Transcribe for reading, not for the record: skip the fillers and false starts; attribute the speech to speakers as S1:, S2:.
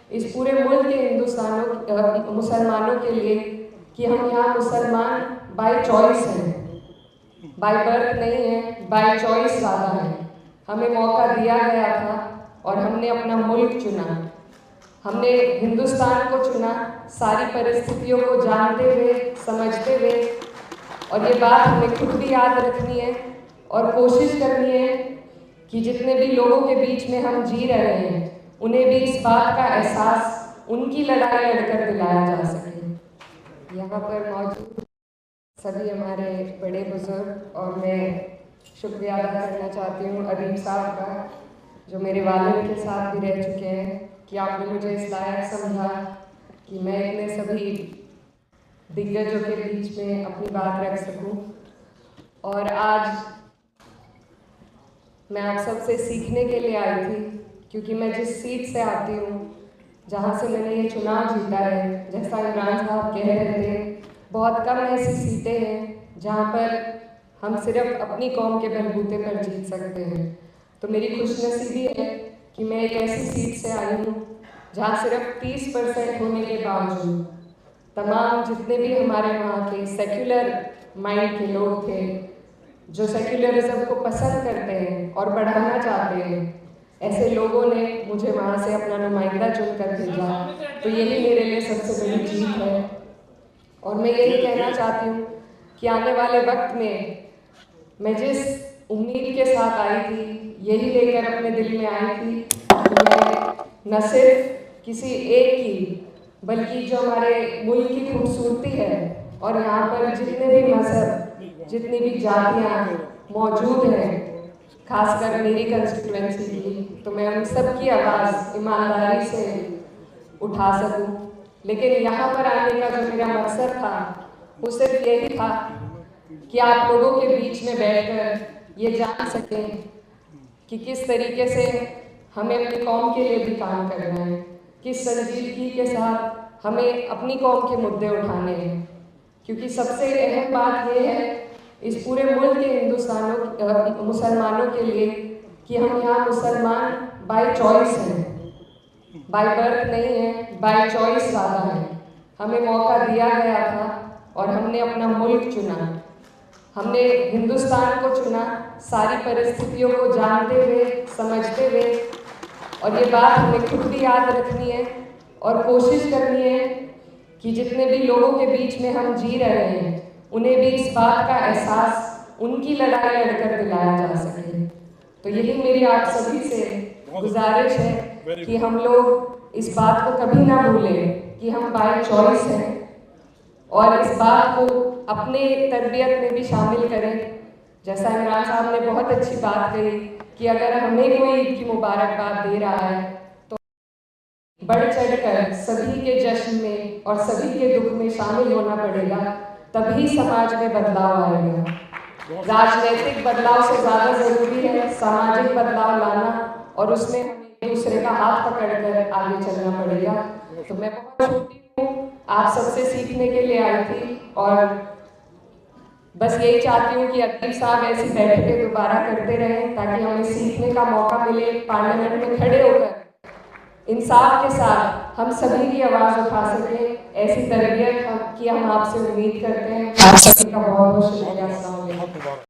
S1: इस पूरे मुल्क के मुसलमानों के लिए कि हम यहाँ मुसलमान बाय चॉइस हैं, बाय बर्थ नहीं है, बाय चॉइस ज़्यादा है। हमें मौका दिया गया था और हमने अपना मुल्क चुना, हमने हिंदुस्तान को चुना, सारी परिस्थितियों को जानते हुए, समझते हुए। और ये बात हमें खुद भी याद रखनी है और कोशिश करनी है कि जितने भी लोगों के बीच में हम जी रहे हैं उन्हें भी इस बात का एहसास उनकी लड़ाई लड़कर दिलाया जा सके। यहाँ पर मौजूद सभी हमारे बड़े बुजुर्ग, और मैं शुक्रिया अदा करना चाहती हूँ अदीब साहब का, जो मेरे वालिद के साथ भी रह चुके हैं, कि आपने मुझे इस लायक समझा कि मैं इतने सभी दिग्गजों के बीच में अपनी बात रख सकूं। और आज मैं आप सबसे सीखने के लिए आई थी, क्योंकि मैं जिस सीट से आती हूँ, जहाँ से मैंने ये चुनाव जीता है, जैसा इमरान साहब कह रहे थे, बहुत कम ऐसी सीटें हैं जहाँ पर हम सिर्फ अपनी कौम के बलबूते पर जीत सकते हैं। तो मेरी खुशनसीबी है कि मैं एक ऐसी सीट से आई हूँ जहाँ सिर्फ 30% होने के बावजूद तमाम जितने भी हमारे वहाँ के सेक्युलर माइंड के लोग थे, जो सेक्युलरिज्म को पसंद करते हैं और बढ़ाना चाहते हैं, ऐसे लोगों ने मुझे वहाँ से अपना नुमाइंदा चुनकर भेजा। तो यही मेरे लिए सबसे बड़ी जीत है। और मैं यही कहना चाहती हूँ कि आने वाले वक्त में मैं जिस उम्मीद के साथ आई थी, यही लेकर अपने दिल में आई थी कि मैं न सिर्फ किसी एक की, बल्कि जो हमारे मुल्क की खूबसूरती है और यहाँ पर जितने भी मजहब, जितनी भी जातियाँ मौजूद हैं, खासकर मेरी कंस्टिट्यूएंसी की, तो मैं उन सब की आवाज़ ईमानदारी से उठा सकूं। लेकिन यहाँ पर आने का जो मेरा मकसद था वो सिर्फ यही था कि आप लोगों के बीच में बैठकर ये जान सकें कि किस तरीके से हमें अपनी कौम के लिए भी काम करना है, किस संजीदगी के साथ हमें अपनी कौम के मुद्दे उठाने हैं। क्योंकि सबसे अहम बात यह है इस पूरे मुल्क के मुसलमानों के लिए कि हम यहाँ मुसलमान बाय चॉइस हैं, बाय बर्थ नहीं है, बाय चॉइस ज़्यादा है। हमें मौका दिया गया था और हमने अपना मुल्क चुना, हमने हिंदुस्तान को चुना, सारी परिस्थितियों को जानते हुए, समझते हुए। और ये बात हमें खुद भी याद रखनी है और कोशिश करनी है कि जितने भी लोगों के बीच में हम जी रहे हैं उन्हें भी इस बात का एहसास उनकी लड़ाई लड़कर दिलाया जा सके। तो यही मेरी आप सभी से गुजारिश है कि हम लोग इस बात को कभी ना भूलें कि हम बाय चॉइस हैं, और इस बात को अपने तरबियत में भी शामिल करें। जैसा इमरान साहब ने बहुत अच्छी बात कही कि अगर हमें कोई ईद की मुबारकबाद दे रहा है तो बढ़ चढ़कर सभी के जश्न में और सभी के दुख में शामिल होना पड़ेगा, तभी समाज में बदलाव आएगा। राजनीतिक बदलाव से ज़्यादा ज़रूरी है सामाजिक बदलाव लाना, और उसमें हमें एक दूसरे का हाथ पकड़कर आगे चलना पड़ेगा। तो मैं बहुत छोटी हूँ, आप सबसे सीखने के लिए आई थी, और बस यही चाहती हूँ कि अदीब साहब ऐसी बैठकें दोबारा करते रहें ताकि हमें सीखने का मौका मिले, पार्लियामेंट में खड़े होकर इंसाफ के साथ हम सभी की आवाज़ उठा सकें। ऐसी तरबियत की हम आपसे उम्मीद करते हैं। आप सभी का बहुत बहुत शुक्रिया।